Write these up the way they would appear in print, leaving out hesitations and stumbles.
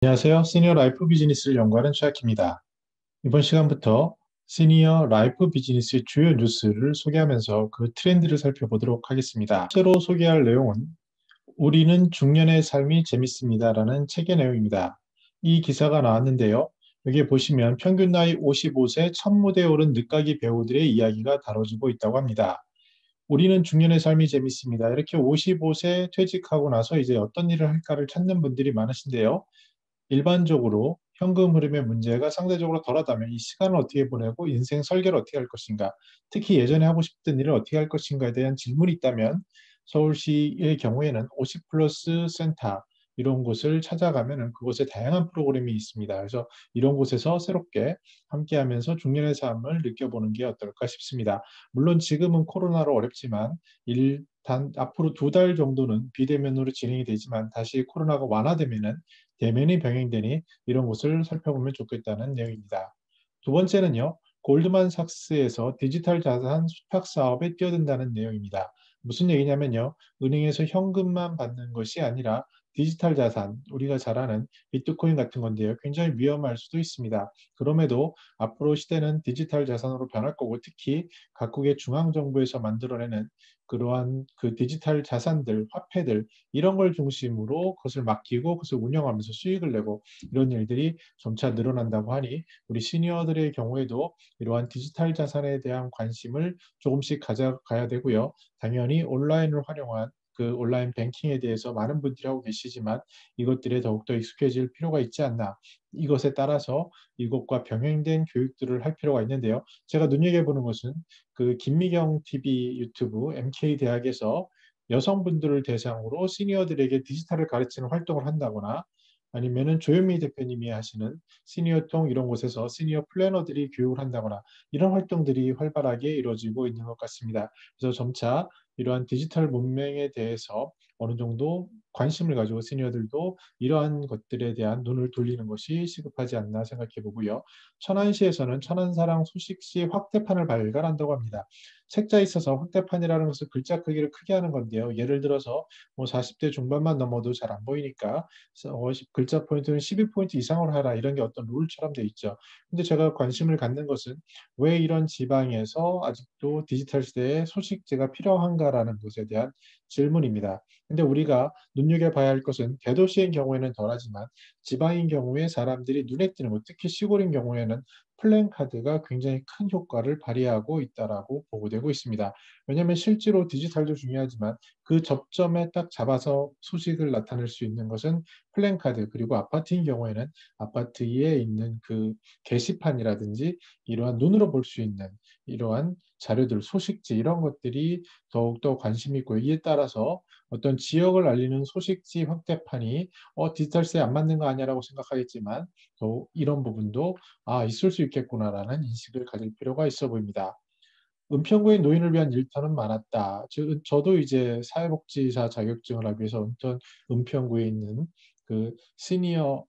안녕하세요. 시니어 라이프 비즈니스를 연구하는 최학입니다. 이번 시간부터 시니어 라이프 비즈니스의 주요 뉴스를 소개하면서 그 트렌드를 살펴보도록 하겠습니다. 첫째로 소개할 내용은 우리는 중년의 삶이 재밌습니다라는 책의 내용입니다. 이 기사가 나왔는데요. 여기에 보시면 평균 나이 55세 첫 무대에 오른 늦가기 배우들의 이야기가 다뤄지고 있다고 합니다. 우리는 중년의 삶이 재밌습니다. 이렇게 55세 퇴직하고 나서 이제 어떤 일을 할까를 찾는 분들이 많으신데요. 일반적으로 현금 흐름의 문제가 상대적으로 덜하다면 이 시간을 어떻게 보내고 인생 설계를 어떻게 할 것인가, 특히 예전에 하고 싶던 일을 어떻게 할 것인가에 대한 질문이 있다면 서울시의 경우에는 50 플러스 센터 이런 곳을 찾아가면은 그곳에 다양한 프로그램이 있습니다. 그래서 이런 곳에서 새롭게 함께하면서 중년의 삶을 느껴보는 게 어떨까 싶습니다. 물론 지금은 코로나로 어렵지만 일단 앞으로 2달 정도는 비대면으로 진행이 되지만 다시 코로나가 완화되면은 대면이 병행되니 이런 곳을 살펴보면 좋겠다는 내용입니다. 두 번째는요, 골드만삭스에서 디지털 자산 수탁 사업에 뛰어든다는 내용입니다. 무슨 얘기냐면요, 은행에서 현금만 받는 것이 아니라 디지털 자산, 우리가 잘 아는 비트코인 같은 건데요. 굉장히 위험할 수도 있습니다. 그럼에도 앞으로 시대는 디지털 자산으로 변할 거고 특히 각국의 중앙정부에서 만들어내는 그러한 그 디지털 자산들, 화폐들 이런 걸 중심으로 그것을 맡기고 그것을 운영하면서 수익을 내고 이런 일들이 점차 늘어난다고 하니 우리 시니어들의 경우에도 이러한 디지털 자산에 대한 관심을 조금씩 가져가야 되고요. 당연히 온라인을 활용한 그 온라인 뱅킹에 대해서 많은 분들이 하고 계시지만 이것들에 더욱더 익숙해질 필요가 있지 않나. 이것에 따라서 이것과 병행된 교육들을 할 필요가 있는데요. 제가 눈여겨보는 것은 그 김미경 TV 유튜브 MK 대학에서 여성분들을 대상으로 시니어들에게 디지털을 가르치는 활동을 한다거나 아니면은 조현미 대표님이 하시는 시니어통 이런 곳에서 시니어 플래너들이 교육을 한다거나 이런 활동들이 활발하게 이루어지고 있는 것 같습니다. 그래서 점차 이러한 디지털 문명에 대해서 어느 정도 관심을 가지고 시니어들도 이러한 것들에 대한 눈을 돌리는 것이 시급하지 않나 생각해 보고요. 천안시에서는 천안사랑 소식시 확대판을 발간한다고 합니다. 책자에 있어서 확대판이라는 것은 글자 크기를 크게 하는 건데요. 예를 들어서 뭐 40대 중반만 넘어도 잘 안 보이니까 글자 포인트는 12포인트 이상으로 하라 이런 게 어떤 룰처럼 돼 있죠. 근데 제가 관심을 갖는 것은 왜 이런 지방에서 아직도 디지털 시대에 소식지가 필요한가라는 것에 대한 질문입니다. 근데 우리가 눈여겨봐야 할 것은 대도시인 경우에는 덜하지만 지방인 경우에 사람들이 눈에 띄는 것, 특히 시골인 경우에는 플랜카드가 굉장히 큰 효과를 발휘하고 있다라고 보고되고 있습니다. 왜냐하면 실제로 디지털도 중요하지만 그 접점에 딱 잡아서 소식을 나타낼 수 있는 것은 플랜카드 그리고 아파트인 경우에는 아파트에 있는 그 게시판이라든지 이러한 눈으로 볼 수 있는 이러한 자료들, 소식지 이런 것들이 더욱더 관심 있고 이에 따라서 어떤 지역을 알리는 소식지 확대판이 디지털세에 안 맞는 거 아니야라고 생각하겠지만 또 이런 부분도 있을 수 있겠구나라는 인식을 가질 필요가 있어 보입니다. 은평구의 노인을 위한 일터는 많았다. 저도 이제 사회복지사 자격증을 하기 위해서 은평구에 있는 그 시니어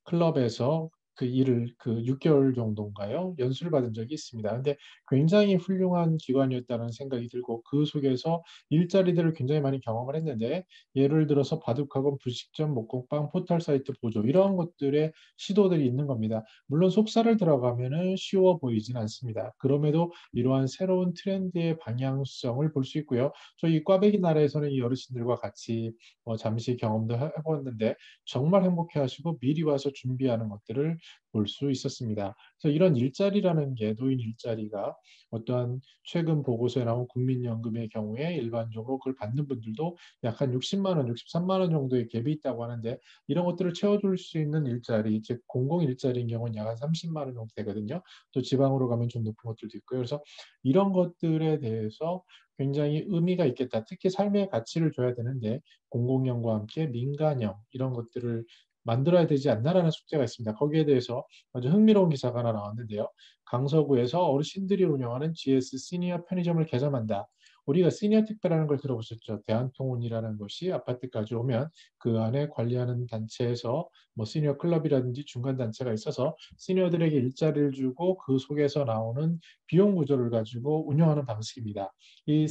클럽에서 그 일을 그 6개월 정도인가요? 연수를 받은 적이 있습니다. 근데 굉장히 훌륭한 기관이었다는 생각이 들고 그 속에서 일자리들을 굉장히 많이 경험을 했는데 예를 들어서 바둑학원, 부식점, 목공방, 포털 사이트 보조 이런 것들의 시도들이 있는 겁니다. 물론 속사를 들어가면은 쉬워 보이진 않습니다. 그럼에도 이러한 새로운 트렌드의 방향성을 볼 수 있고요. 저희 꽈배기 나라에서는 이 어르신들과 같이 잠시 경험도 해봤는데 정말 행복해하시고 미리 와서 준비하는 것들을 볼 수 있었습니다. 그래서 이런 일자리라는 게 노인 일자리가 어떠한 최근 보고서에 나온 국민연금의 경우에 일반적으로 그걸 받는 분들도 약 한 60만 원, 63만 원 정도의 갭이 있다고 하는데 이런 것들을 채워줄 수 있는 일자리, 즉 공공 일자리인 경우는 약 한 30만 원 정도 되거든요. 또 지방으로 가면 좀 높은 것들도 있고요. 그래서 이런 것들에 대해서 굉장히 의미가 있겠다. 특히 삶의 가치를 줘야 되는데 공공연과 함께 민간연 이런 것들을 만들어야 되지 않나라는 숙제가 있습니다. 거기에 대해서 아주 흥미로운 기사가 하나 나왔는데요. 강서구에서 어르신들이 운영하는 GS 시니어 편의점을 개점한다. 우리가 시니어 택배라는 걸 들어보셨죠? 대한통운이라는 것이 아파트까지 오면 그 안에 관리하는 단체에서 뭐 시니어 클럽이라든지 중간 단체가 있어서 시니어들에게 일자리를 주고 그 속에서 나오는 비용 구조를 가지고 운영하는 방식입니다. 이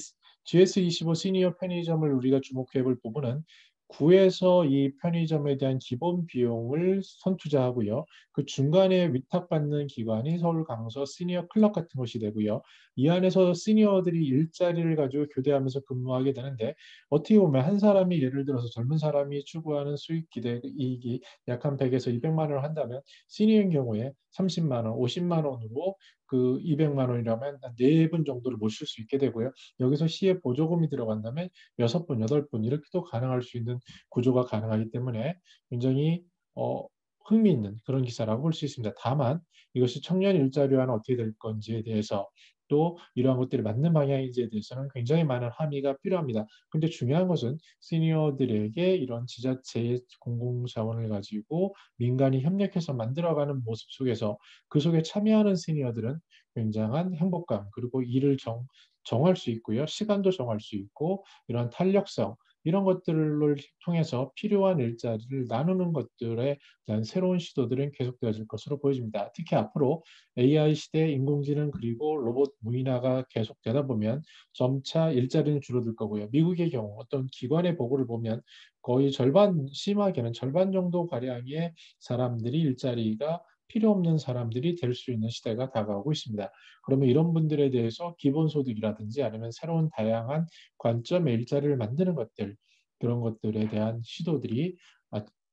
GS25 시니어 편의점을 우리가 주목해 볼 부분은 구에서 이 편의점에 대한 기본 비용을 선투자하고요. 그 중간에 위탁받는 기관이 서울 강서 시니어 클럽 같은 것이 되고요. 이 안에서 시니어들이 일자리를 가지고 교대하면서 근무하게 되는데 어떻게 보면 한 사람이 예를 들어서 젊은 사람이 추구하는 수익 기대 이익이 약 한 100에서 200만 원을 한다면 시니어인 경우에 30만 원, 50만 원으로 그 200만 원이라면 한 4분 정도를 모실 수 있게 되고요. 여기서 시에 보조금이 들어간다면 6분, 8분 이렇게도 가능할 수 있는 구조가 가능하기 때문에 굉장히 어, 흥미있는 그런 기사라고 볼 수 있습니다. 다만 이것이 청년 일자리와는 어떻게 될 건지에 대해서 또 이러한 것들이 맞는 방향인지에 대해서는 굉장히 많은 함의가 필요합니다. 근데 중요한 것은 시니어들에게 이런 지자체의 공공자원을 가지고 민간이 협력해서 만들어가는 모습 속에서 그 속에 참여하는 시니어들은 굉장한 행복감 그리고 일을 정할 수 있고요. 시간도 정할 수 있고 이런 탄력성 이런 것들을 통해서 필요한 일자리를 나누는 것들에 대한 새로운 시도들은 계속되어질 것으로 보여집니다. 특히 앞으로 AI 시대 인공지능 그리고 로봇 무인화가 계속되다 보면 점차 일자리는 줄어들 거고요. 미국의 경우 어떤 기관의 보고를 보면 거의 절반, 심하게는 절반 정도 가량의 사람들이 일자리가 필요 없는 사람들이 될 수 있는 시대가 다가오고 있습니다. 그러면 이런 분들에 대해서 기본소득이라든지 아니면 새로운 다양한 관점의 일자리를 만드는 것들, 그런 것들에 대한 시도들이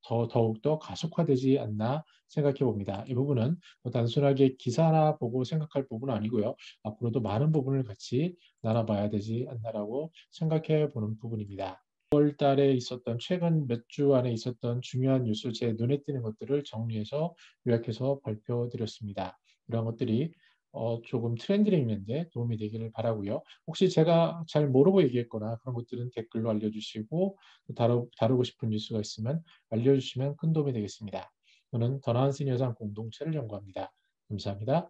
더욱더 가속화되지 않나 생각해 봅니다. 이 부분은 뭐 단순하게 기사나 보고 생각할 부분은 아니고요. 앞으로도 많은 부분을 같이 나눠봐야 되지 않나라고 생각해 보는 부분입니다. 6월 달에 있었던 최근 몇 주 안에 있었던 중요한 뉴스 제 눈에 띄는 것들을 정리해서 요약해서 발표드렸습니다. 이런 것들이 조금 트렌드를 읽는데 도움이 되기를 바라고요. 혹시 제가 잘 모르고 얘기했거나 그런 것들은 댓글로 알려주시고 다루고 싶은 뉴스가 있으면 알려주시면 큰 도움이 되겠습니다. 저는 더 나은 시니어상 공동체를 연구합니다. 감사합니다.